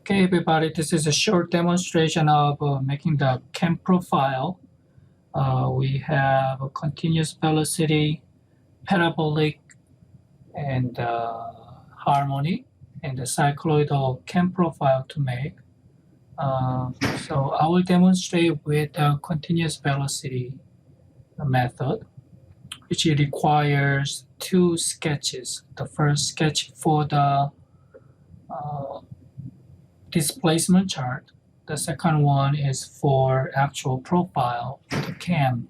Okay, everybody, this is a short demonstration of making the cam profile. We have a continuous velocity, parabolic, and harmony, and the cycloidal cam profile to make. So I will demonstrate with the continuous velocity method, which requires two sketches. The first sketch for the displacement chart. The second one is for actual profile for the cam.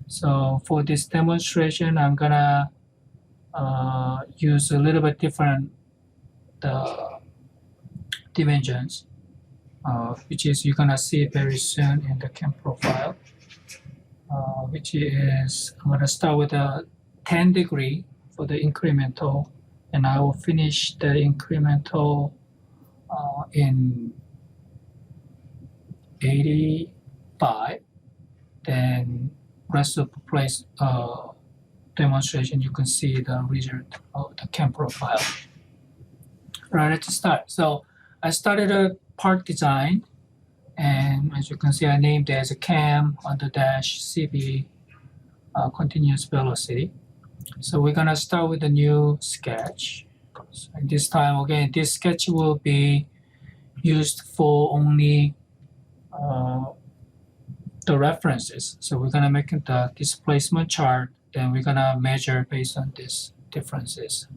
So for this demonstration, I'm gonna use a little bit different dimensions, which is you're gonna see very soon in the cam profile, which is I'm gonna start with a 10 degree for the incremental, and I will finish the incremental in 85. Then rest of the place demonstration, you can see the result of the cam profile. Right, let's start. So I started a part design, and as you can see, I named it as a cam under dash CB continuous velocity. So we're gonna start with a new sketch. So this time, again, this sketch will be used for only the references. So we're gonna make the displacement chart, then we're gonna measure based on these differences.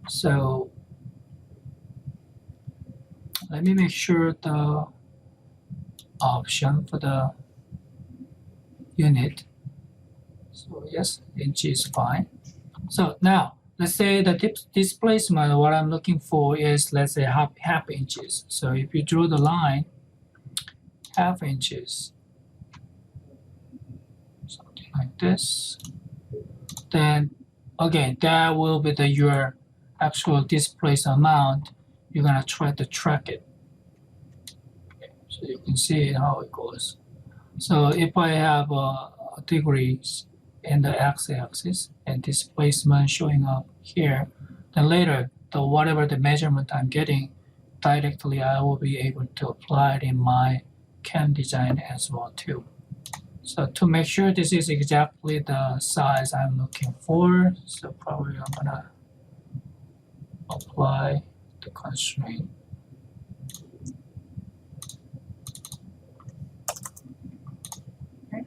So let me make sure the option for the unit. So yes, inch is fine. So now let's say the displacement, what I'm looking for is, let's say half inches. So if you draw the line, half inches, something like this, then again, that will be your actual displaced amount. You're gonna try to track it. Okay, so you can see how it goes. So if I have degrees in the x-axis and displacement showing up here, then later, whatever the measurement I'm getting, directly I will be able to apply it in my cam design as well too. So to make sure this is exactly the size I'm looking for, so probably I'm gonna apply the constraint. Okay.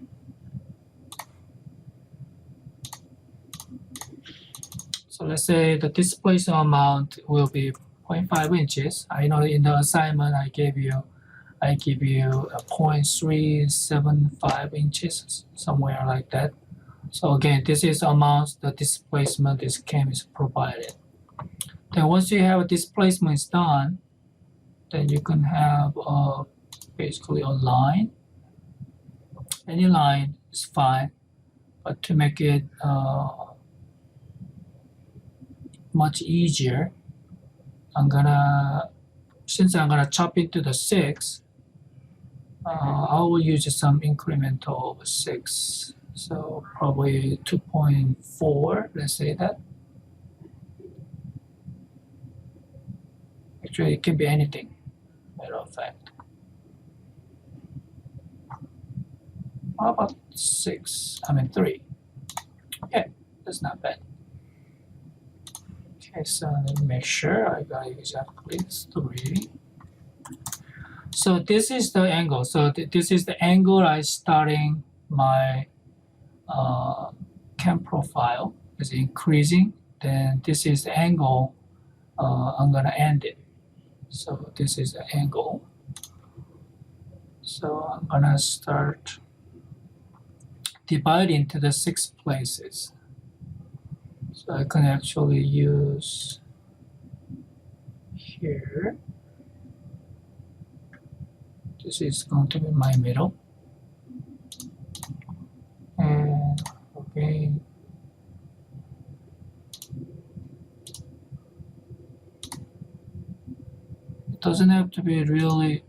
So let's say the displacement amount will be 0.5 inches. I know in the assignment I give you a 0.375 inches, somewhere like that. So again, this is amount the displacement this cam is provided. Then once you have a displacement is done, then you can have basically a line. Any line is fine, but to make it much easier, since I'm gonna chop into the 6, I will use some incremental of 6. So probably 2.4, let's say that. Actually, it can be anything, matter of fact. How about 3? Okay, that's not bad. Okay, so let me make sure I got exactly 3. So this is the angle. So this is the angle I starting my cam profile is increasing. Then this is the angle I'm gonna end it. So this is the angle. So I'm gonna start dividing into the 6 places. So I can actually use here. This is going to be my middle. And again, it doesn't have to be really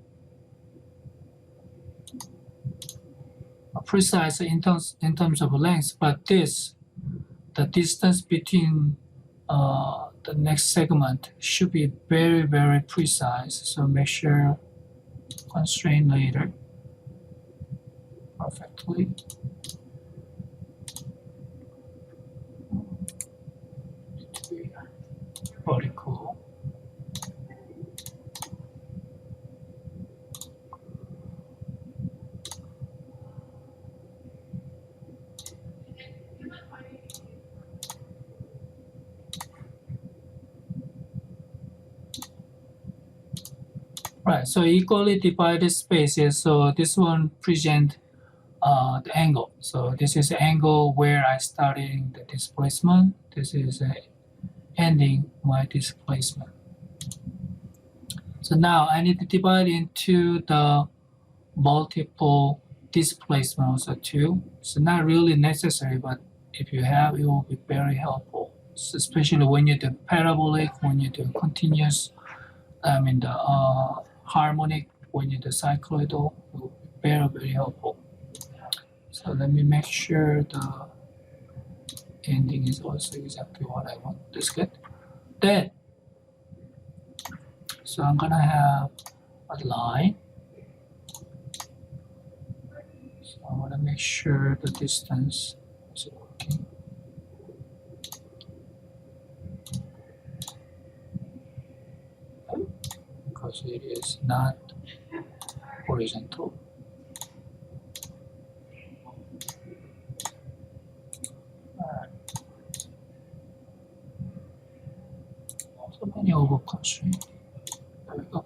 precise in terms of length, but the distance between the the next segment should be very, very precise. So make sure constrain later perfectly. Need to be vertical. Right, so equally divided spaces. So this one present the angle. So this is the angle where I starting the displacement. This is ending my displacement. So now I need to divide into the multiple displacement also too. So not really necessary, but if you have, it will be very helpful. So especially when you do parabolic, when you do continuous, I mean the harmonic, when you do cycloidal, it will be very, very helpful. So let me make sure the ending is also exactly what I want. That's good. Then, so I'm gonna have a line. So I want to make sure the distance is working. Because it is not horizontal. So many over constraints. There we go.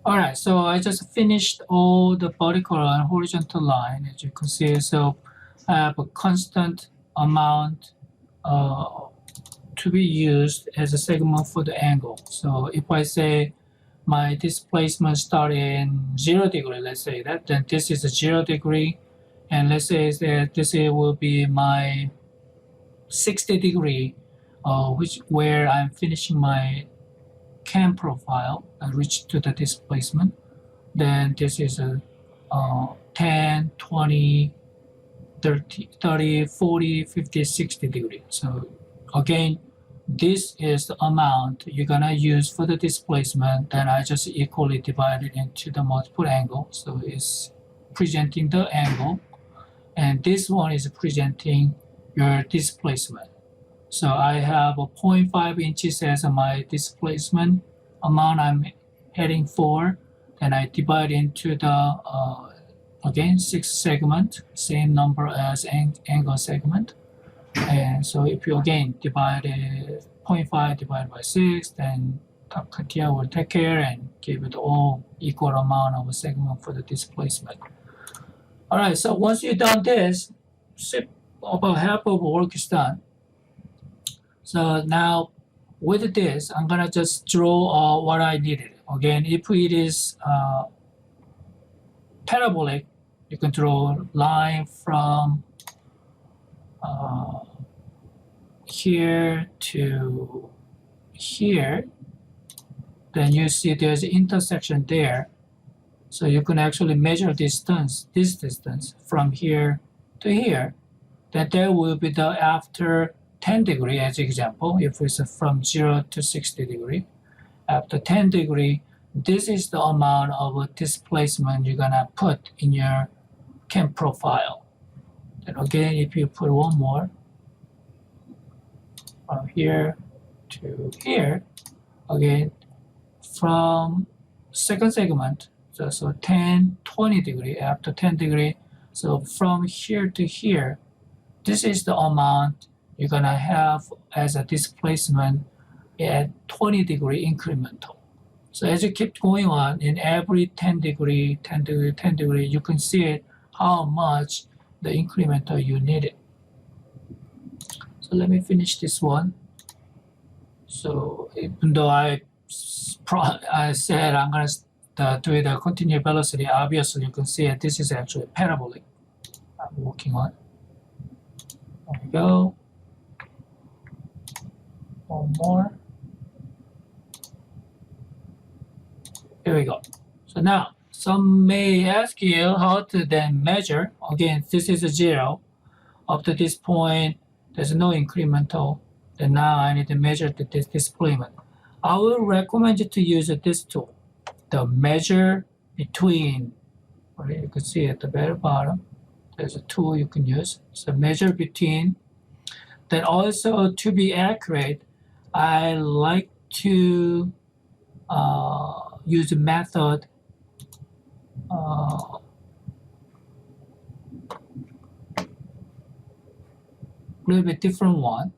All right, so I just finished all the vertical and horizontal line, as you can see. So I have a constant amount to be used as a segment for the angle. So if I say my displacement start in 0 degree, let's say that, then this is a 0 degree, and let's say that this will be my 60 degree, where I'm finishing my cam profile and reach to the displacement. Then this is a 10, 20, 30, 40, 50, 60 degree. So again, this is the amount you're gonna use for the displacement. Then I just equally divide it into the multiple angles. So it's presenting the angle, and this one is presenting your displacement. So I have a 0.5 inches as my displacement amount I'm heading for. Then I divide into the again 6 segment, same number as angle segment. And so if you again divide 0.5 divided by 6, then CATiA will take care and give it all equal amount of a segment for the displacement. All right, so once you've done this, about half of the work is done. So now with this, I'm gonna just draw what I needed. Again, if it is parabolic, you can draw a line from here to here. Then you see there's an intersection there. So you can actually measure this distance from here to here. Then there will be the after 10 degree as example, if it's from 0 to 60 degree. After 10 degree, this is the amount of displacement you're gonna put in your cam profile. And again, if you put one more, from here to here, again, from second segment, so 10, 20 degree, after 10 degree, so from here to here, this is the amount you're gonna have as a displacement at 20 degree incremental. So as you keep going on, in every 10 degree, 10 degree, 10 degree, you can see it, how much the incremental you needed. So let me finish this one. So even though I said I'm gonna do the continuous velocity, obviously you can see it, this is actually parabolic I'm working on. There we go. One more. Here we go. So now, some may ask you how to then measure. Again, this is a 0. Up to this point, there's no incremental. Then now I need to measure the displacement. I will recommend you to use this tool, the measure between. Right, you can see at the very bottom, there's a tool you can use. So measure between. Then also to be accurate, I like to use a method little bit different one.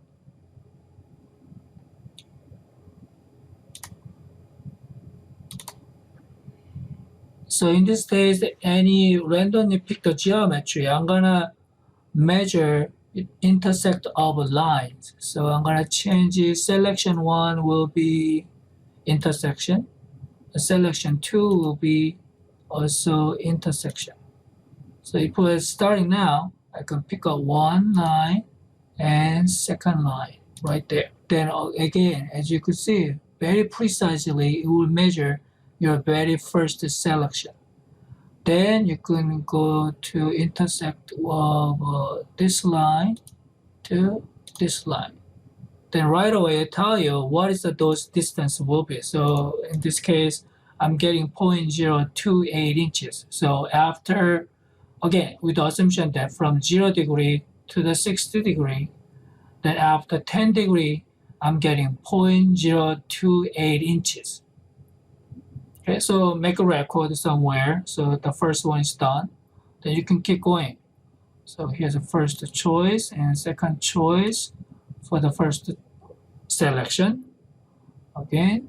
So in this case, any randomly picked geometry, I'm gonna measure intersect of lines. So I'm gonna change it. Selection 1 will be intersection. Selection 2 will be also intersection. So if we're starting now, I can pick up one line and second line right there. Then again, as you can see, very precisely, it will measure your very first selection. Then you can go to intersect of this line to this line. Then right away it tell you what is the dose distance will be. So in this case, I'm getting 0.028 inches. So after, again, with the assumption that from 0 degree to the 60 degree, then after 10 degree, I'm getting 0.028 inches. Okay, so make a record somewhere. So the first one is done. Then you can keep going. So here's the first choice and second choice for the first selection. Again,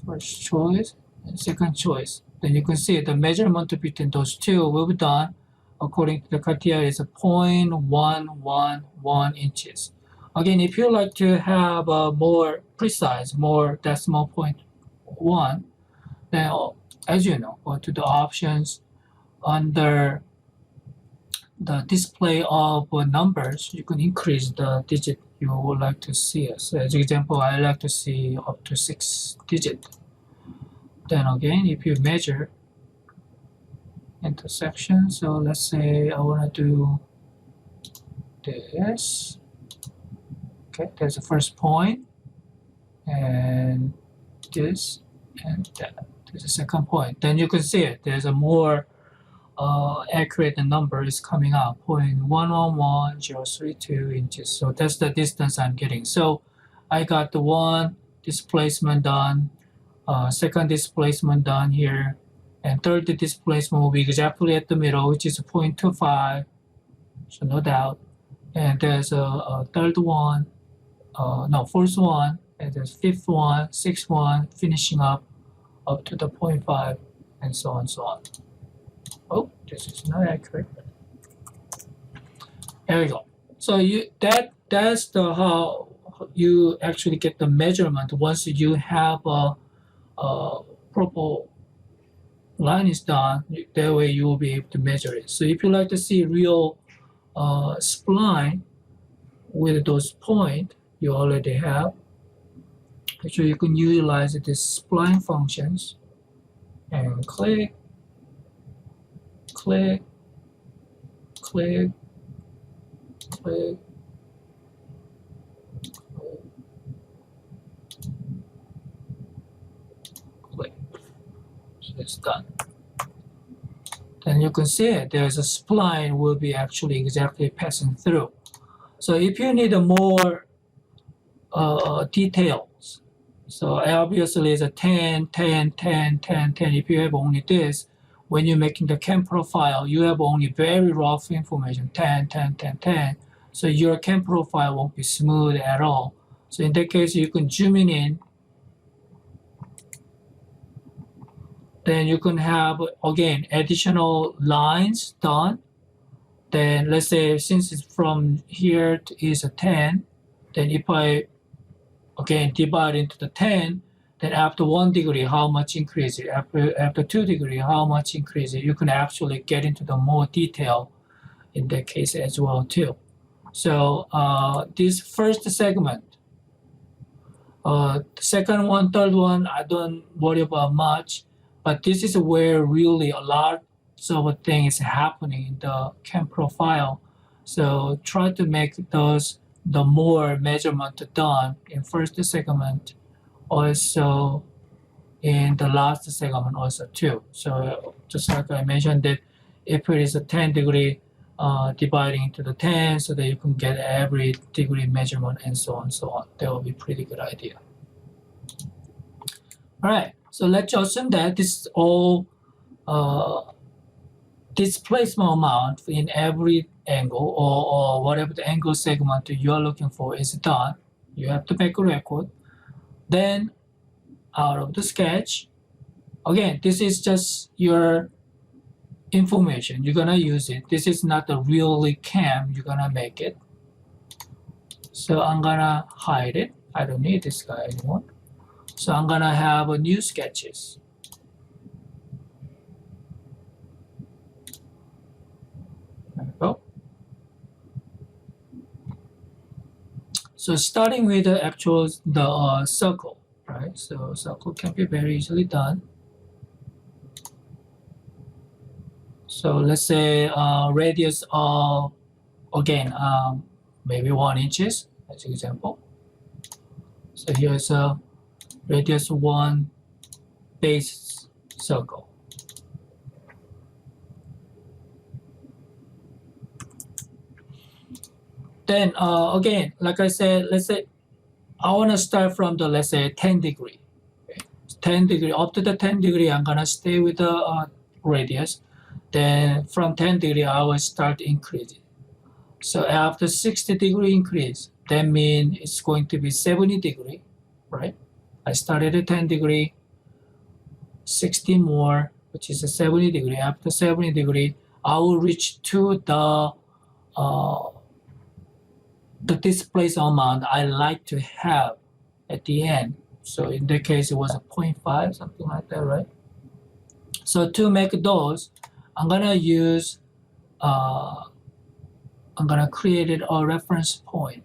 first choice and second choice. Then you can see the measurement between those two will be done according to the CATiA is 0.111 inches. Again, if you like to have a more precise, more decimal point 1, then as you know, go to the options under the display of numbers, you can increase the digit you would like to see. So as example, I like to see up to 6 digits. Then again, if you measure intersection, so let's say I want to do this. Okay, there's the first point, and this, and that. There's the second point. Then you can see it. There's a more accurate number is coming out, 0.111032 inches. So that's the distance I'm getting. So I got the one displacement done, second displacement done here, and third displacement will be exactly at the middle, which is 0.25, so no doubt. And there's a third one, fourth one, and there's fifth one, sixth one, finishing up to the 0.5, and so on, so on. Oh, this is not accurate. There we go. So that's the how you actually get the measurement once you have a proper line is done. That way you will be able to measure it. So if you like to see real spline with those points you already have, actually you can utilize these spline functions and click, click, click, click, click. So it's done. Then you can see it. There's a spline will be actually exactly passing through. So if you need a more details, so obviously it's a 10, 10, 10, 10, 10. If you have only this, when you're making the cam profile, you have only very rough information, 10, 10, 10, 10. So your cam profile won't be smooth at all. So in that case, you can zoom in. Then you can have, again, additional lines done. Then let's say since it's from here to is a 10, then if I, again, divide into the 10, then after 1 degree, how much increase it? After 2 degree, how much increase it? You can actually get into the more detail in that case as well too. So this first segment, the second one, third one, I don't worry about much. but this is where really a lot of things happening in the cam profile. So try to make the more measurement done in first segment, also in the last segment also too. So just like I mentioned that if it is a 10 degree dividing into the 10 so that you can get every degree measurement and so on and so on. That will be pretty good idea. All right, so let's assume that this is all displacement amount in every angle or whatever the angle segment you are looking for is done. You have to make a record. Then out of the sketch, again, this is just your information. You're gonna use it. This is not the really cam. You're gonna make it. So I'm gonna hide it. I don't need this guy anymore. So I'm gonna have a new sketches. There we go. So starting with the actual circle, right? So circle can be very easily done. So let's say radius of again maybe 1 inches as an example. So here's a radius 1 base circle. Then again, like I said, let's say I want to start from the, let's say 10 degree. Okay. 10 degree, up to the 10 degree, I'm gonna stay with the radius. Then from 10 degree, I will start increasing. So after 60 degree increase, that means it's going to be 70 degree, right? I started at 10 degree, 60 more, which is a 70 degree. After 70 degree, I will reach to the displacement amount I like to have at the end. So in that case, it was a 0.5, something like that, right? So to make those, I'm gonna use, I'm gonna create a reference point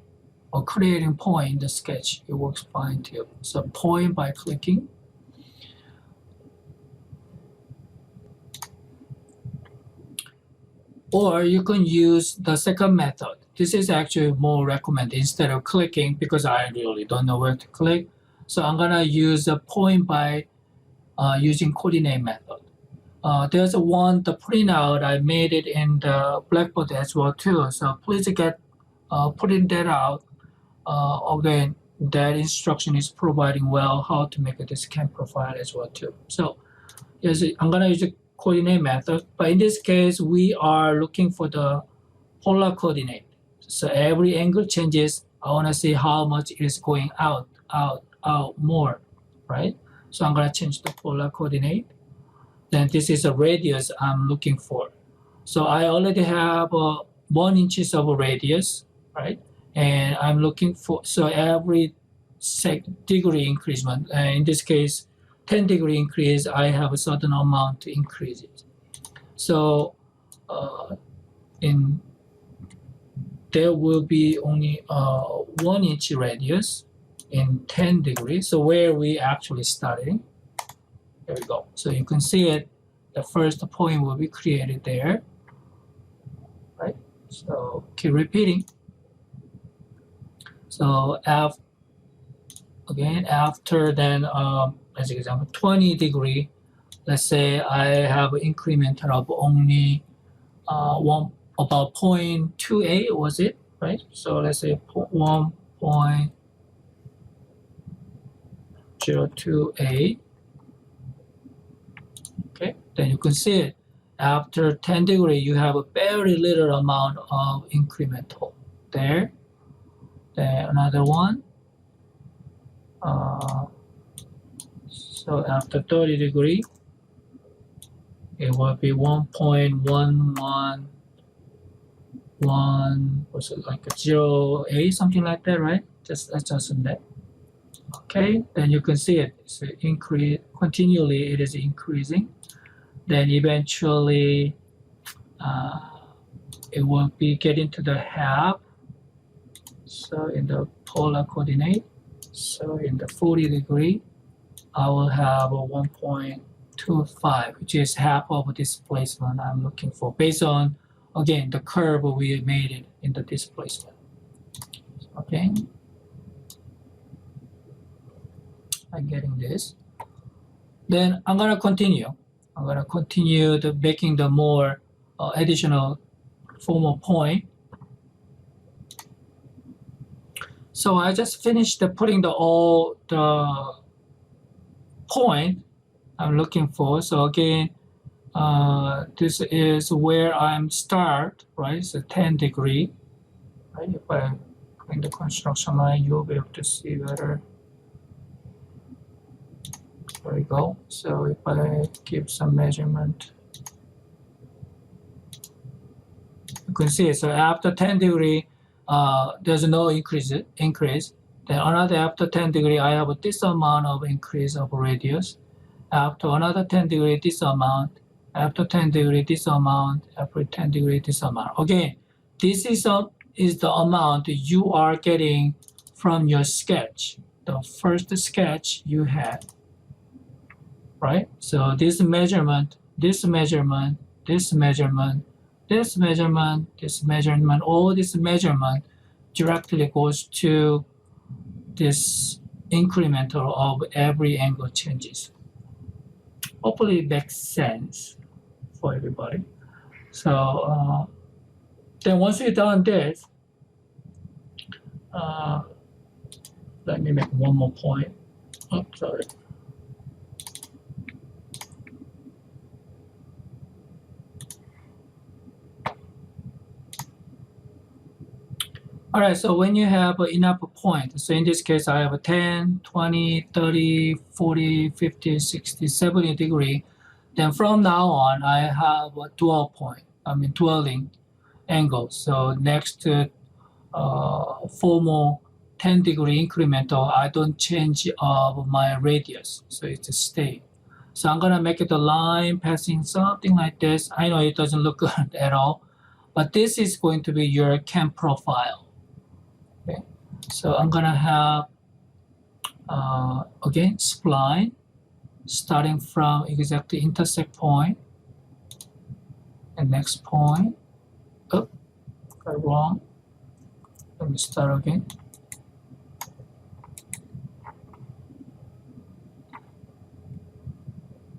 or creating point in the sketch. It works fine too. So point by clicking. Or you can use the second method. This is actually more recommended instead of clicking because I really don't know where to click. So I'm gonna use a point by using coordinate method. There's the printout, I made it in the Blackboard as well too. So please get putting that out. Again, that instruction is providing well how to make this cam profile as well too. So yes, I'm gonna use a coordinate method, but in this case, we are looking for the polar coordinate. So every angle changes, I wanna see how much it is going out more, right? So I'm gonna change the polar coordinate. Then this is a radius I'm looking for. So I already have 1 inches of a radius, right? And I'm looking for, so every degree increment, in this case, 10 degree increase, I have a certain amount to increase it. So there will be only 1 inch radius in 10 degrees. So where we actually starting, there we go. So you can see it, the first point will be created there, right? So keep repeating. So after then, as an example, 20 degree, let's say I have an incremental of only about 0.28, was it, right? So let's say 1.028. Okay, then you can see it. After 10 degree, you have a very little amount of incremental there. Then another one. So after 30 degree, it will be 1.111, was it like a 0.8, something like that, right? Just adjusting that. Okay, then you can see it. So continually it is increasing. Then eventually it will be getting to the half. So in the polar coordinate, so in the 40 degree, I will have a 1.2 0.25, which is half of displacement I'm looking for based on, again, the curve we made it in the displacement. Okay, I'm getting this. Then I'm gonna continue. I'm gonna continue making the more additional formal point. So I just finished putting all the point I'm looking for. So again, this is where I'm start, right? So 10 degree, right? If I bring the construction line, you'll be able to see better. There we go. So if I give some measurement, you can see it. So after 10 degree, there's no increase. Then another after 10 degree, I have this amount of increase of radius. After another 10 degree, this amount. After 10 degree, this amount. After 10 degree, this amount. Again, this is the amount you are getting from your sketch. The first sketch you had, right? So this measurement, this measurement, this measurement, this measurement, this measurement, all this measurement directly goes to this incremental of every angle changes. Hopefully it makes sense for everybody. So then once you've done this, let me make one more point. Oh, sorry. All right, so when you have enough points, so in this case, I have 10, 20, 30, 40, 50, 60, 70 degree. Then from now on, I have a dwelling angle. So next to 4 more 10 degree incremental, I don't change my radius, so it just stay. So I'm gonna make it a line passing something like this. I know it doesn't look good at all, but this is going to be your cam profile. Okay, so I'm gonna have again spline starting from exactly intersect point and next point. Oh, got it wrong. Let me start again.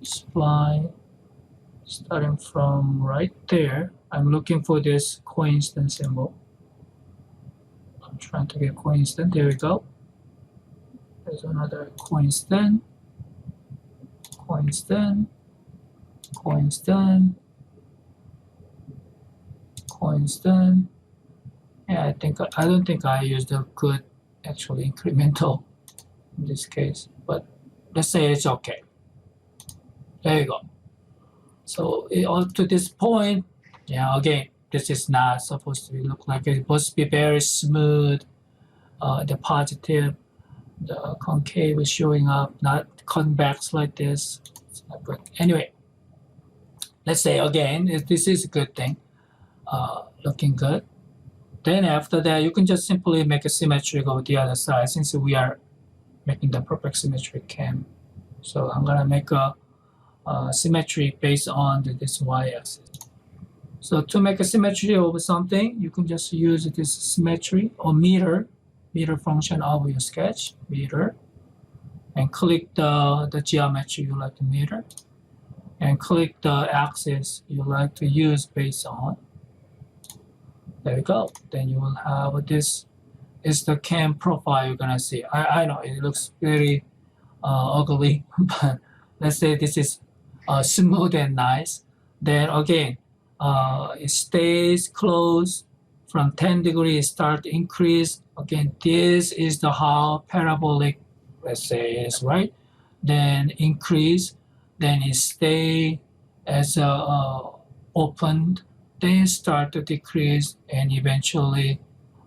Spline starting from right there. I'm looking for this coincidence symbol. I'm trying to get coincident. There we go. There's another coincident. Coincident. Coincident. Coincident. Yeah, I don't think I used a good actually incremental in this case, but let's say it's okay. There you go. So up to this point, yeah, again, this is not supposed to look like it. It's supposed to be very smooth. The positive, the concave is showing up, not convex like this. It's not good. Anyway, let's say again, this is a good thing, looking good. Then after that, you can just simply make a symmetry go the other side since we are making the perfect symmetric cam. So I'm gonna make a symmetry based on this y-axis. So to make a symmetry over something, you can just use this symmetry or meter function of your sketch, meter, and click the geometry you like to meter, and click the axis you like to use based on. There you go. Then you will have this is the cam profile you're gonna see. I know it looks very ugly, but let's say this is smooth and nice. Then again, it stays close from 10 degrees, start to increase. Again, this is the how parabolic, let's say, is, right? Then increase, then it stay as opened, then start to decrease, and eventually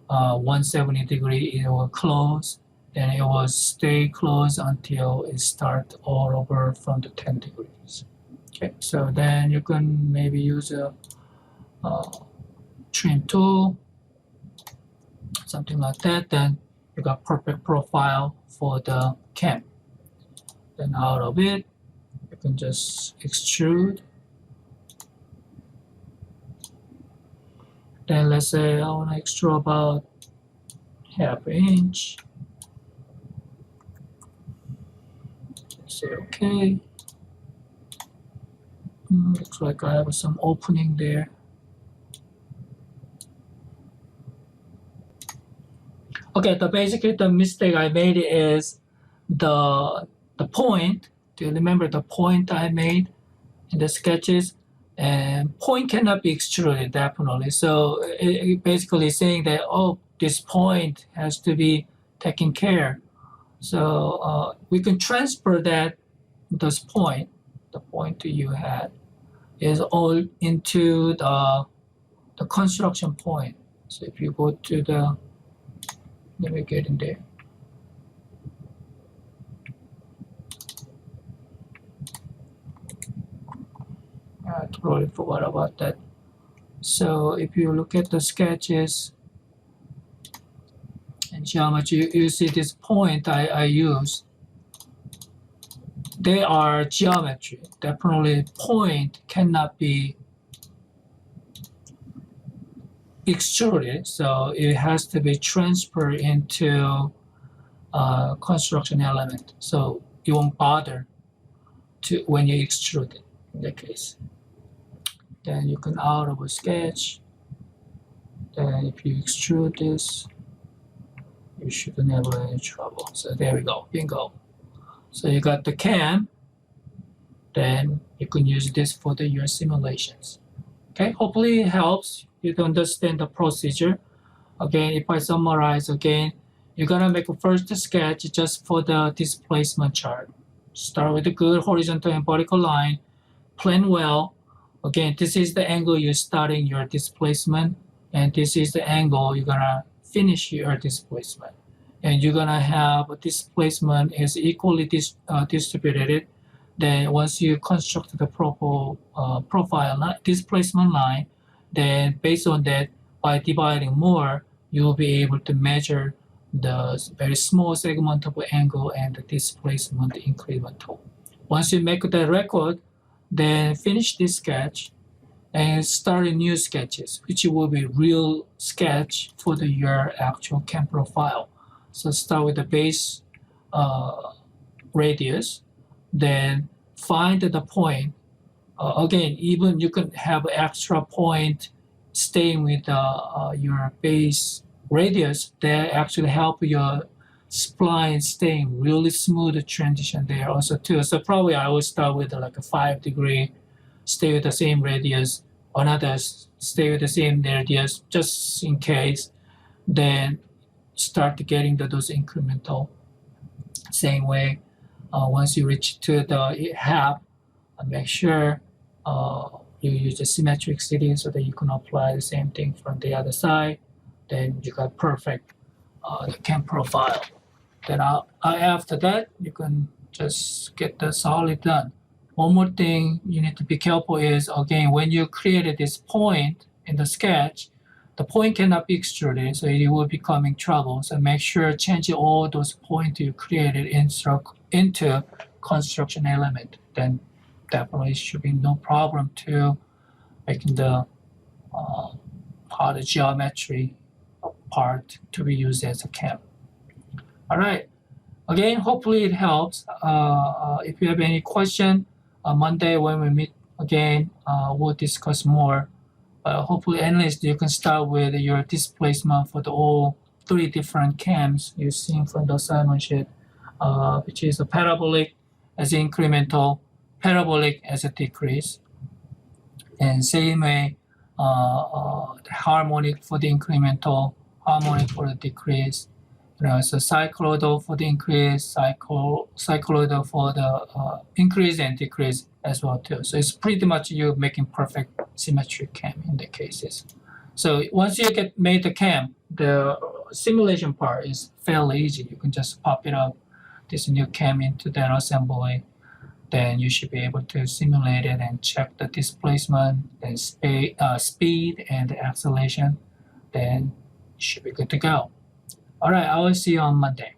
170 degree it will close, then it will stay closed until it start all over from the 10 degrees. Okay, so then you can maybe use a trim tool, something like that. Then you got perfect profile for the cam. Then out of it, you can just extrude. Then let's say I want to extrude about ½ inch. Say okay. Looks like I have some opening there. Okay, basically the mistake I made is the point. Do you remember the point I made in the sketches? And point cannot be extruded, definitely. So it basically saying that, oh, this point has to be taken care. So we can transfer this point, the point you had, is all into the construction point. So if you go to let me get in there. I totally forgot about that. So if you look at the sketches and geometry, you see this point I use. They are geometry. Definitely point cannot be extruded, so it has to be transferred into a construction element. So you won't bother to when you extrude it in that case. Then you can out of a sketch. Then if you extrude this, you shouldn't have any trouble. So there we go, bingo. So you got the cam. Then you can use this for your simulations. Okay, hopefully it helps you to understand the procedure. Again, if I summarize again, you're gonna make a first sketch just for the displacement chart. Start with a good horizontal and vertical line, plan well. Again, this is the angle you're starting your displacement, and this is the angle you're gonna finish your displacement. And you're gonna have a displacement is equally distributed. Then once you construct the profile displacement line, then based on that, by dividing more, you will be able to measure the very small segment of angle and the displacement incremental. Once you make the record, then finish this sketch and start new sketches, which will be real sketch for your actual cam profile. So start with the base radius, then find the point. Again, even you can have extra point staying with your base radius that actually help your spline staying really smooth transition there also too. So probably I will start with like a 5 degree, stay with the same radius, another stay with the same radius just in case, then start getting those incremental. Same way, once you reach to the half, make sure you use a symmetric series so that you can apply the same thing from the other side. Then you got perfect the cam profile. Then after that, you can just get the solid done. One more thing you need to be careful is, again, when you created this point in the sketch, the point cannot be extruded, so it will be causing trouble. So make sure change all those points you created into construction element. Then definitely should be no problem to making the part of geometry part to be used as a cam. All right. Again, hopefully it helps. If you have any question, Monday when we meet again, we'll discuss more. Hopefully, at least you can start with your displacement for all 3 different cams you've seen from the assignment sheet, which is a parabolic as incremental, parabolic as a decrease, and same way, the harmonic for the incremental, harmonic for the decrease. So cycloidal for the increase, cycloidal for the increase and decrease as well too. So it's pretty much you making perfect symmetric cam in the cases. So once you made the cam, the simulation part is fairly easy. You can just pop it up, this new cam into that assembly. Then you should be able to simulate it and check the displacement, then speed and the acceleration. Then you should be good to go. All right, I will see you on Monday.